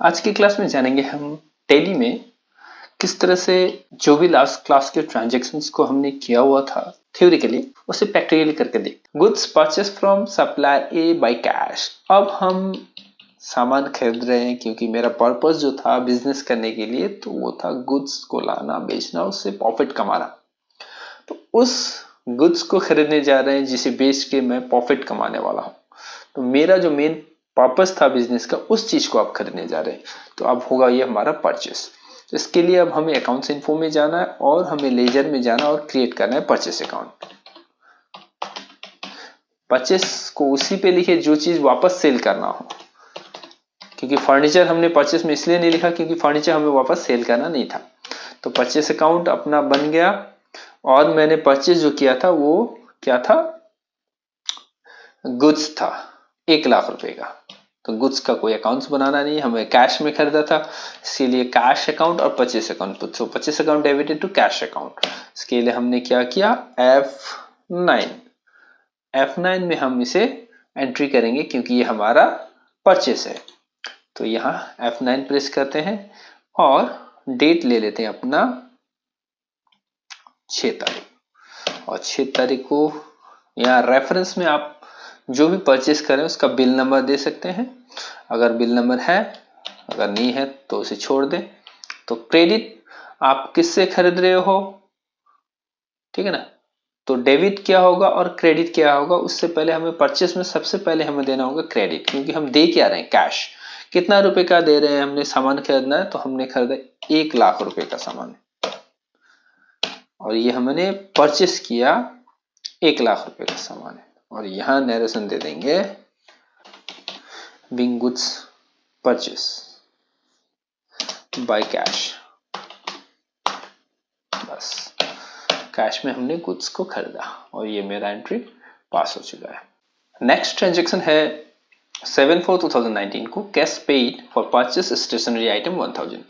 आज की क्लास में जानेंगे हम टैली में किस तरह से जो भी लास्ट क्लास के ट्रांजैक्शंस को हमने किया हुआ था थ्योरिकली उसे प्रैक्टिकली करके देख। Goods purchase from supplier A by cash. अब हम सामान खरीद रहे हैं क्योंकि मेरा पर्पस जो था बिजनेस करने के लिए तो वो था गुड्स को लाना, बेचना, उससे प्रॉफिट कमाना। तो उस गुड्स को खरीदने जा रहे हैं जिसे बेच के मैं प्रॉफिट कमाने वाला हूँ। तो मेरा जो मेन पर्पस था बिजनेस का उस चीज को आप खरीदने जा रहे हैं, तो अब होगा ये हमारा परचेस। तो इसके लिए अब हमें अकाउंट्स इन्फो में जाना है और हमें लेजर में जाना और क्रिएट करना है परचेस अकाउंट। परचेस को उसी पे लिखे जो चीज वापस सेल करना हो, क्योंकि फर्नीचर हमने परचेस में इसलिए नहीं लिखा क्योंकि फर्नीचर हमें वापस सेल करना नहीं था। तो परचेस अकाउंट अपना बन गया और मैंने परचेस जो किया था वो क्या था, गुड्स था 1,00,000 रुपए का। तो गुड्स का कोई अकाउंट्स बनाना नहीं, हमें कैश में खरीदा था, इसीलिए कैश अकाउंट और परचेस अकाउंट। तो purchase account debited to cash account. इसके लिए हमने क्या किया, F9 में हम इसे एंट्री करेंगे क्योंकि ये हमारा परचेस है। तो यहाँ F9 प्रेस करते हैं और डेट ले लेते हैं अपना 6 तारीख। और 6 तारीख को यहाँ रेफरेंस में आप जो भी परचेस करें उसका बिल नंबर दे सकते हैं, अगर बिल नंबर है, अगर नहीं है तो उसे छोड़ दें। तो क्रेडिट आप किससे खरीद रहे हो, ठीक है ना। तो डेबिट क्या होगा और क्रेडिट क्या होगा, उससे पहले हमें परचेस में सबसे पहले हमें देना होगा क्रेडिट, क्योंकि हम दे क्या रहे हैं, कैश। कितना रुपए का दे रहे हैं, हमने सामान खरीदना है तो हमने खरीदा 1,00,000 रुपए का सामान और ये हमने परचेस किया 1,00,000 रुपए का सामान है। और यहाँ नरेशन दे देंगे being goods purchase by cash. बस कैश में हमने गुड्स को खरीदा और ये मेरा एंट्री पास हो चुका है। नेक्स्ट ट्रांजैक्शन है 7/4/2019 को cash paid for purchase stationery item 1000।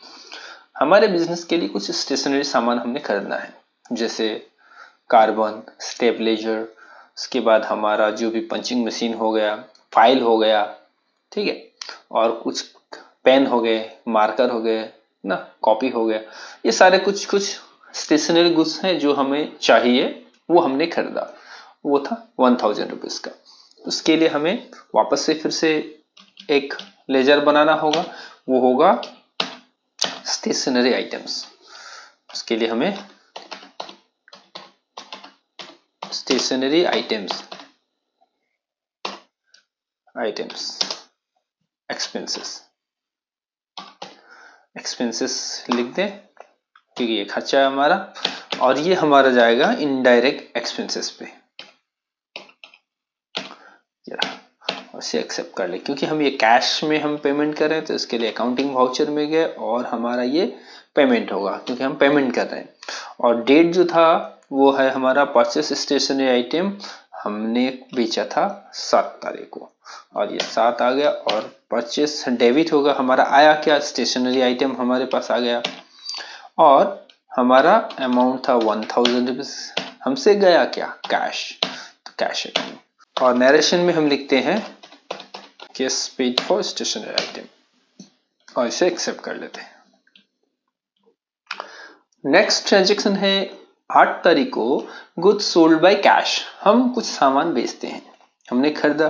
हमारे बिजनेस के लिए कुछ स्टेशनरी सामान हमने खरीदना है, जैसे कार्बन, स्टेबलाइजर, उसके बाद हमारा जो भी पंचिंग मशीन हो गया, फाइल हो गया, ठीक है, और कुछ पेन हो गए, मार्कर हो गए ना, कॉपी हो गया। ये सारे कुछ कुछ स्टेशनरी गुड्स हैं जो हमें चाहिए, वो हमने खरीदा, वो था 1000 रुपीज का। उसके लिए हमें वापस से फिर से एक लेजर बनाना होगा, वो होगा स्टेशनरी आइटम्स। उसके लिए हमें स्टेशनरी आइटम्स एक्सपेंसेस लिख दें क्योंकि ये खर्चा है हमारा, और ये हमारा जाएगा इनडायरेक्ट एक्सपेंसेस पे। उसे एक्सेप्ट कर ले क्योंकि हम ये कैश में हम पेमेंट कर रहे हैं, तो इसके लिए अकाउंटिंग वाउचर में गए और हमारा ये पेमेंट होगा क्योंकि हम पेमेंट कर रहे हैं। और डेट जो था वो है हमारा परचेस स्टेशनरी आइटम हमने बेचा था 7 तारीख को और ये 7 आ गया। और परचेस डेबिट होगा, हमारा आया क्या, स्टेशनरी आइटम हमारे पास आ गया और हमारा अमाउंट था 1000 रुपीज, हमसे गया क्या, कैश। तो कैश अकाउंट और नरेशन में हम लिखते हैं cash paid for stationery item और इसे एक्सेप्ट कर लेते हैं। नेक्स्ट ट्रांजैक्शन है 8 तारीख को गुड्स सोल्ड बाय कैश। हम कुछ सामान बेचते हैं, हमने खरीदा,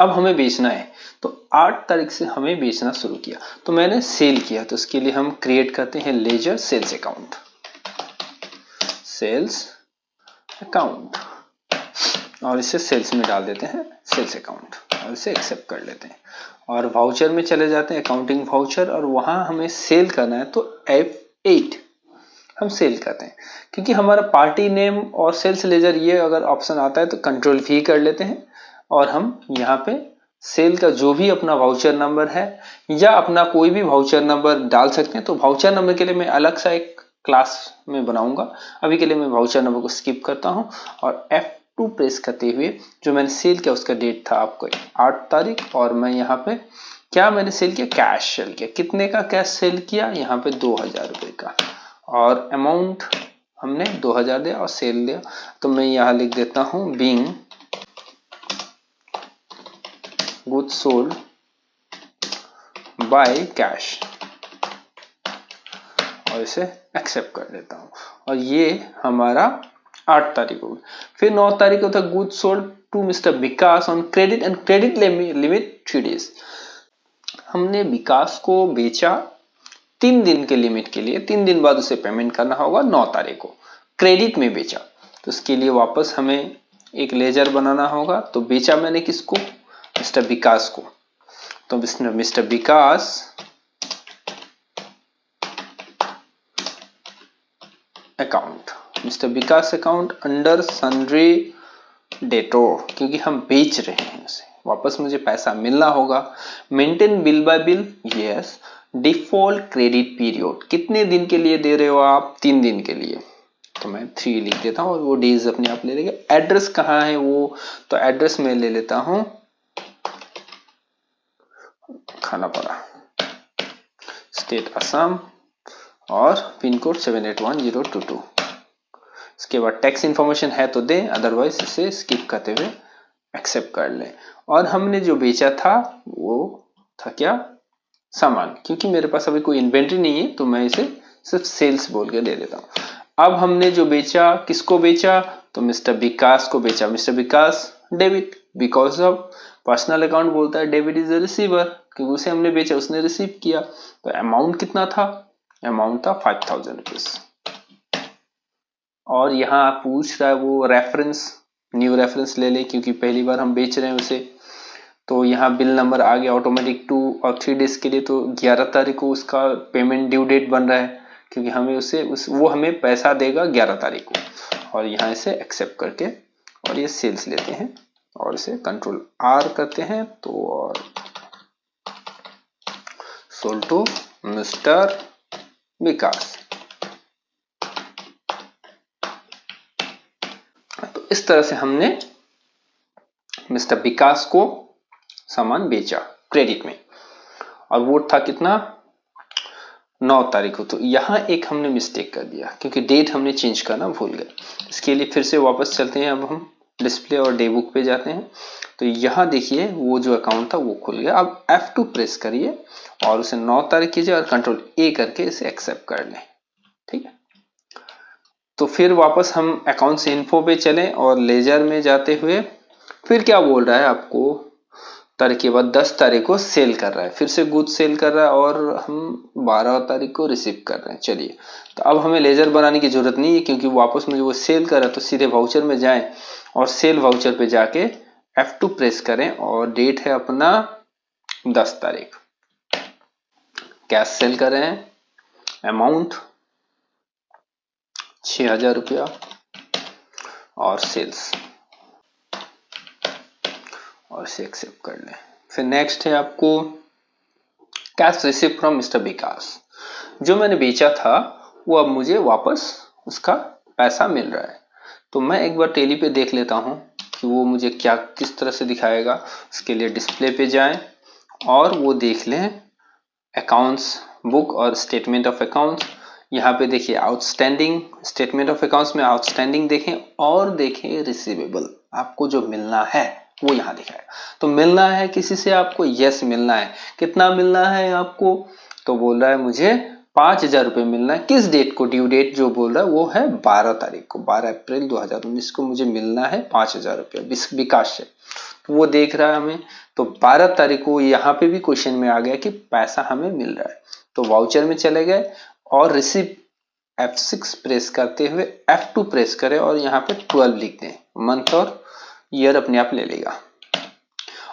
अब हमें बेचना है, तो 8 तारीख से हमें बेचना शुरू किया, तो मैंने सेल किया। तो इसके लिए हम क्रिएट करते हैं लेजर सेल्स अकाउंट, और इसे सेल्स में डाल देते हैं सेल्स अकाउंट और इसे एक्सेप्ट कर लेते हैं। और वाउचर में चले जाते हैं, अकाउंटिंग वाउचर, और वहां हमें सेल करना है तो F8 हम सेल करते हैं। क्योंकि हमारा पार्टी नेम और सेल्स लेजर ये अगर ऑप्शन आता है तो कंट्रोल V कर लेते हैं और हम यहाँ पे सेल का जो भी अपना वाउचर नंबर है या अपना कोई भी वाउचर नंबर डाल सकते हैं। तो वाउचर नंबर के लिए मैं अलग सा एक क्लास में बनाऊंगा, अभी के लिए मैं वाउचर नंबर को स्किप करता हूँ और F2 प्रेस करते हुए जो मैंने सेल किया उसका डेट था आपको 8 तारीख और मैं यहाँ पे क्या मैंने सेल किया, कैश सेल किया। कितने का कैश सेल किया, यहाँ पे 2000 रुपए का, और अमाउंट हमने 2000 दिया और सेल दिया। तो मैं यहाँ लिख देता हूँ being goods sold by cash और इसे एक्सेप्ट कर देता हूं। और ये हमारा 8 तारीख होगी। फिर 9 तारीख को था good sold to mister Vikas on credit and credit limit 3 days. हमने विकास को बेचा 3 दिन के लिमिट के लिए, 3 दिन बाद उसे पेमेंट करना होगा 9 तारीख को। क्रेडिट में बेचा तो उसके लिए वापस हमें एक लेजर बनाना होगा। तो बेचा मैंने किसको? मिस्टर विकास को। तो मिस्टर विकास अकाउंट, मिस्टर विकास अकाउंट अंडर सन्ड्री डेटोर, क्योंकि हम बेच रहे हैं उसे, वापस मुझे पैसा मिलना होगा। Maintain bill bye bill, yes. Default credit period, कितने दिन के लिए दे रहे हो आप? 3 दिन के लिए, तो मैं 3 लिख देता हूं और वो डेज अपने आप ले लेंगे। एड्रेस कहाँ है वो? तो एड्रेस में ले लेता हूं खानापाड़ा, स्टेट असम और पिन कोड 781022। इसके बाद टैक्स इंफॉर्मेशन है तो दें, अदरवाइज इसे स्किप करते हुए एक्सेप्ट कर लें। और हमने जो बेचा था वो था क्या? सामान, क्योंकि मेरे पास अभी कोई इन्वेंट्री नहीं है तो मैं इसे सिर्फ सेल्स बोल के दे देता हूं। अब हमने जो बेचा, किसको बेचा? तो मिस्टर विकास को बेचा। Mister Vikas debit, because of personal account बोलता है डेबिट इज अ रिसीवर, क्योंकि उसे हमने बेचा, उसने रिसीव किया। तो अमाउंट कितना था? अमाउंट था 5000 रुपीज। और यहाँ पूछ रहा है वो रेफरेंस, न्यू रेफरेंस ले ले क्योंकि पहली बार हम बेच रहे हैं उसे। तो यहाँ बिल नंबर आ गया ऑटोमेटिक 2 और 3 डेज के लिए। तो 11 तारीख को उसका पेमेंट ड्यू डेट बन रहा है, क्योंकि हमें उसे वो हमें पैसा देगा 11 तारीख को। और यहाँ इसे एक्सेप्ट करके और ये सेल्स लेते हैं और इसे कंट्रोल R करते हैं। तो और सोल्ड टू मिस्टर विकास। तो इस तरह से हमने मिस्टर विकास को सामान बेचा क्रेडिट में, और वो था कितना? 9 तारीख को। तो यहाँ एक हमने मिस्टेक कर दिया क्योंकि डेट हमने चेंज करना भूल गए। इसके लिए फिर से वापस चलते हैं। अब हम डिस्प्ले और डे बुक पे जाते हैं। तो यहाँ देखिए वो जो अकाउंट था वो खुल गया। अब F2 प्रेस करिए और उसे 9 तारीख कीजिए और कंट्रोल A करके इसे एक्सेप्ट कर लें। ठीक है, तो फिर वापस हम अकाउंट से इन्फो पे चलें और लेजर में जाते हुए फिर क्या बोल रहा है आपको? तारीख के बाद 10 तारीख को सेल कर रहा है, फिर से गुड सेल कर रहा है और हम 12 तारीख को रिसीव कर रहे हैं। चलिए, तो अब हमें लेजर बनाने की जरूरत नहीं है क्योंकि वापस मुझे वो सेल कर रहा है। तो सीधे वाउचर में जाएं और सेल वाउचर पे जाके F2 प्रेस करें और डेट है अपना 10 तारीख। कैश सेल कर रहे हैं, अमाउंट 6000 रुपया और सेल्स, और इसे एक्सेप्ट कर लें। फिर नेक्स्ट है आपको कैश रिसीव फ्रॉम मिस्टर विकास। जो मैंने बेचा था वो अब मुझे वापस उसका पैसा मिल रहा है। तो मैं एक बार टेली पे देख लेता हूं कि वो मुझे क्या किस तरह से दिखाएगा। उसके लिए डिस्प्ले पे जाएं और वो देख लें अकाउंट्स बुक और स्टेटमेंट ऑफ अकाउंट्स। यहाँ पे देखिए आउटस्टैंडिंग, स्टेटमेंट ऑफ अकाउंट्स में आउटस्टैंडिंग देखें और देखें रिसीवेबल, आपको जो मिलना है वो यहाँ दिखाएगा। तो मिलना है किसी से आपको? यस मिलना है। कितना मिलना है आपको? तो बोल रहा है मुझे 5000 रुपये मिलना है। किस डेट को? ड्यू डेट जो बोल रहा है वो है 12 तारीख को, 12 अप्रैल 2019 को मुझे मिलना है 5000 रुपये विकास से। तो वो देख रहा है हमें। तो 12 तारीख को यहाँ पे भी क्वेश्चन में आ गया कि पैसा हमें मिल रहा है। तो वाउचर में चले गए और रिसीव F6 प्रेस करते हुए F2 प्रेस करें और यहाँ पे 12 लिख दें। मंथ और ईयर अपने आप ले लेगा।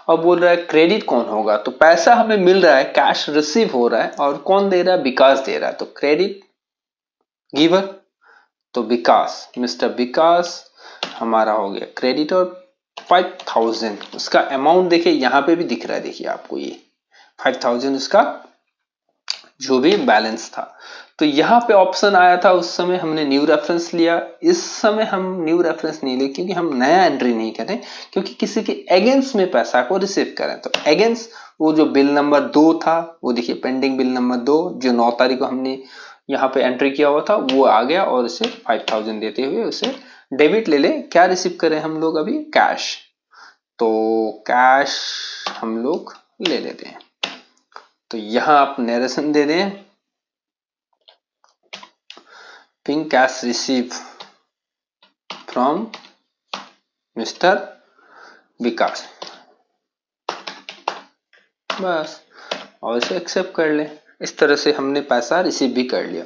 अब बोल रहा है क्रेडिट कौन होगा? तो पैसा हमें मिल रहा है, कैश रिसीव हो रहा है और कौन दे रहा है? विकास दे रहा है। तो क्रेडिट गिवर, तो विकास, मिस्टर विकास हमारा हो गया क्रेडिट। और 5000 उसका अमाउंट देखिए यहाँ पे भी दिख रहा है। देखिए आपको ये 5000 उसका जो भी बैलेंस था। तो यहाँ पे ऑप्शन आया था, उस समय हमने न्यू रेफरेंस लिया। इस समय हम न्यू रेफरेंस नहीं ले क्योंकि हम नया एंट्री नहीं करें, क्योंकि किसी के अगेंस्ट में पैसा को रिसीव करें। तो अगेंस्ट वो जो बिल नंबर 2 था वो देखिए पेंडिंग बिल नंबर 2 जो 9 तारीख को हमने यहाँ पे एंट्री किया हुआ था वो आ गया और इसे 5000 देते हुए उसे डेबिट ले ले। क्या रिसीव करें हम लोग अभी? कैश। तो कैश हम लोग ले लेते हैं। तो यहां आप नरेशन दे दें, pink cash receive from mister Vikas, बस, और इसे एक्सेप्ट कर लें। इस तरह से हमने पैसा रिसीव भी कर लिया।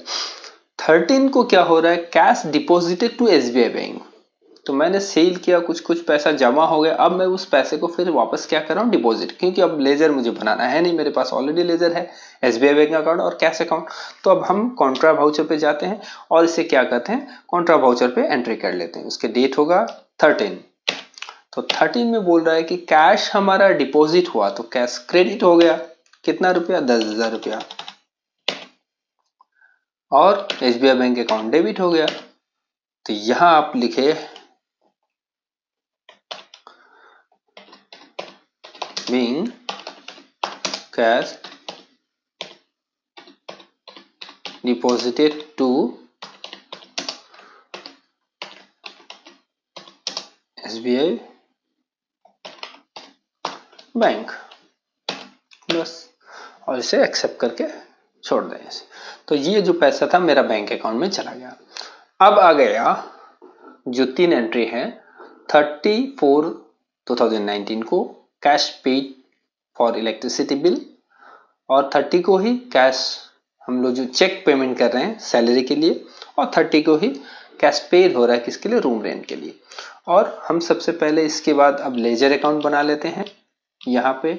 13 को क्या हो रहा है, cash deposited to SBI bank. तो मैंने सेल किया, कुछ पैसा जमा हो गया, अब मैं उस पैसे को फिर वापस क्या कर रहा हूँ, डिपॉजिट, क्योंकि अब लेजर मुझे बनाना है नहीं, मेरे पास ऑलरेडी लेजर है, एसबीआई बैंक अकाउंट और कैश अकाउंट। तो अब हम कॉन्ट्रा वाउचर पे जाते हैं और इसे क्या करते हैं, कॉन्ट्रा वाउचर पे एंट्री कर लेते हैं। उसके डेट होगा 13। तो 13 में बोल रहा है कि कैश हमारा डिपॉजिट हुआ, तो कैश क्रेडिट हो गया, कितना रुपया, 10,000 रुपया, और एसबीआई बैंक अकाउंट डेबिट हो गया। तो यहां आप लिखे being cash deposited to SBI bank, बस, और इसे एक्सेप्ट करके छोड़ दें इसे। तो ये जो पैसा था मेरा बैंक अकाउंट में चला गया। अब आ गया जो 3 एंट्री है, 34/2019 को cash paid for electricity bill, और 30 को ही कैश हम लोग जो चेक पेमेंट कर रहे हैं सैलरी के लिए, और 30 को ही कैश पेड हो रहा है किसके लिए, रूम रेंट के लिए। और हम सबसे पहले इसके बाद अब लेजर अकाउंट बना लेते हैं। यहाँ पे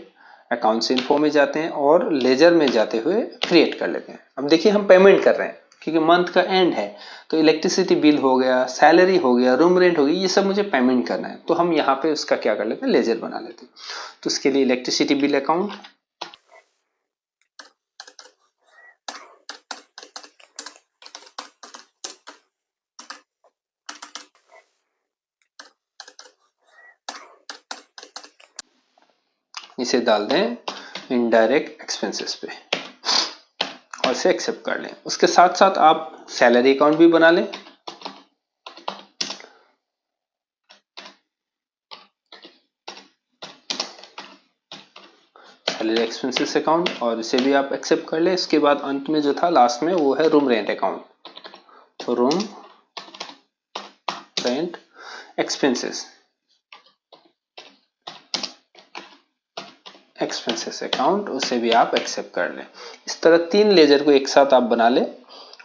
अकाउंट्स इन्फो में जाते हैं और लेजर में जाते हुए क्रिएट कर लेते हैं। अब देखिए हम पेमेंट कर रहे हैं क्योंकि मंथ का एंड है, तो इलेक्ट्रिसिटी बिल हो गया, सैलरी हो गया, रूम रेंट हो गई, ये सब मुझे पेमेंट करना है। तो हम यहाँ पे उसका क्या कर लेते हैं, लेजर बना लेते हैं। तो उसके लिए इलेक्ट्रिसिटी बिल अकाउंट, इसे डाल दें इनडायरेक्ट एक्सपेंसेस पे और इसे एक्सेप्ट कर लें। उसके साथ साथ आप सैलरी अकाउंट भी बना लें। सैलरी एक्सपेंसेस अकाउंट, और इसे भी आप एक्सेप्ट कर लें। इसके बाद अंत में जो था लास्ट में वो है रूम रेंट अकाउंट। तो रूम रेंट एक्सपेंसेस अकाउंट, उसे भी आप एक्सेप्ट कर लें। इस तरह 3 लेजर को एक साथ आप बना लें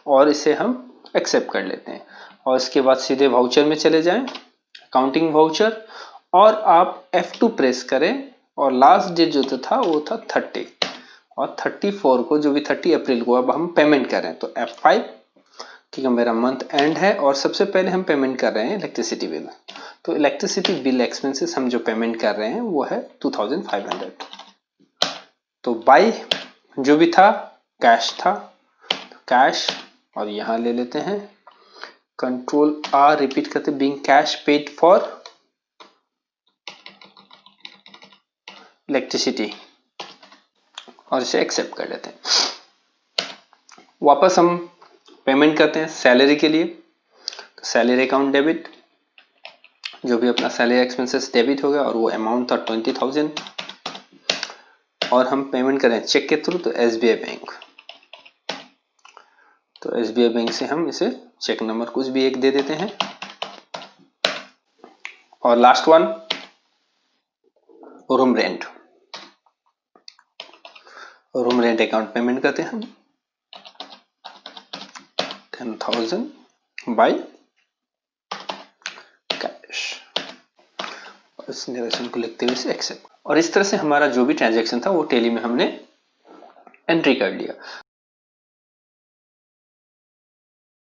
और इसे हम एक्सेप्ट कर लेते हैं। और इसके बाद सीधे वाउचर में चले जाएं, अकाउंटिंग वाउचर, और आप F2 प्रेस करें और लास्ट डेट जो था वो था 30, और 34 को, जो भी 30 अप्रैल को अब हम पेमेंट कर रहे हैं, तो F5, ठीक है, मेरा मंथ एंड है और सबसे पहले हम पेमेंट कर रहे हैं इलेक्ट्रिसिटी बिल। तो इलेक्ट्रिसिटी बिल एक्सपेंसेस हम जो पेमेंट कर रहे हैं वो है 2500। तो बाई जो भी था कैश था, कैश, और यहां ले लेते हैं कंट्रोल R, रिपीट करते, being cash paid for electricity, और इसे एक्सेप्ट कर लेते हैं। वापस हम पेमेंट करते हैं सैलरी के लिए। तो सैलरी अकाउंट डेबिट, जो भी अपना सैलरी एक्सपेंसेस डेबिट हो गया, और वो अमाउंट था 20,000, और हम पेमेंट करें चेक के थ्रू, तो एसबीआई बैंक। तो एसबीआई बैंक से हम इसे चेक नंबर कुछ भी एक दे देते हैं, और last one room rent, room rent account payment करते हैं हम 10,000 बाई कैश, इस नरेशन को लिखते हुए इसे एक्सेप्ट। और इस तरह से हमारा जो भी ट्रांजैक्शन था वो टेली में हमने एंट्री कर लिया।